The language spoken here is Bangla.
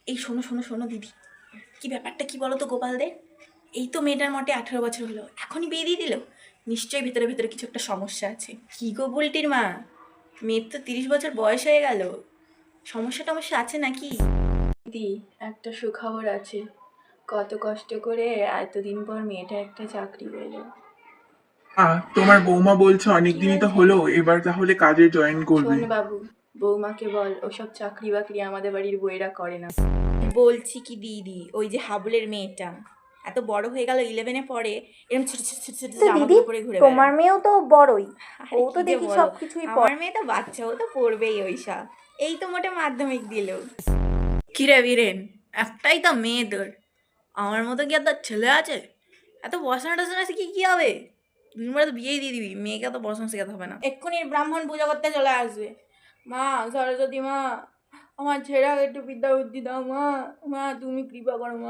এই শোনো শোনো শোনো দিদি, কি ব্যাপারটা কি বলো তো গোপালদের? এই তো মেয়েটার মোটে 18 বছর হলো, এখনই বিয়ে দিয়ে দিল। নিশ্চয়ই ভেতরে ভেতরে কিছু একটা সমস্যা আছে। কি গো বুলটির মা, মেয়ের তো 30 বছর বয়স হয়ে গেল, সমস্যা টমস্যা আছে নাকি? দিদি, একটা সুখবর আছে। কত কষ্ট করে এতদিন পর মেয়েটা একটা চাকরি পেল। তোমার বৌমা বলছে কি অনেকদিনই তো বলছে? হলো, এবার তাহলে কাজে জয়েন করবে। শোন বাবু, বৌমাকে বল ওসব চাকরি বাকরি আমাদের বাড়ির বউয়েরা করে না। বলছি কি দিদি, ওই যে হাবলের মেয়েটা এত বড় হয়ে গেল, 11-এ পড়ে, এরকম ছোট ছোট ছোট ছোট তো দিদি, জামাগুলো পরে ঘুরে তোমার বেড়ায়। মেয়েও তো বড়ই, ও আরে তো কি যে দেখি বলো, সব কিছুই আমার পড়ে। মেয়ে তো বাচ্চা, ও তো পড়বেই ওইসব। এই তো মোটে মাধ্যমিক দিল। কিরে বীরেন, একটাই তো মেয়ে তোর, আমার মতো কি আর তোর ছেলে আছে? এত পড়াশোনা টশোনা শিখে কি হবে? দুদিন পরে তো বিয়েই দিয়ে দিবি, মেয়েকে তো পড়াশোনা শেখাতে হবে না। এক্ষুনি ব্রাহ্মণ পূজা করতে চলে আসবে। মা সরস্বতী মা, আমার ছেড়ে একটু বিদ্যা বুদ্ধি দাও মা, মা তুমি কৃপা করো মা।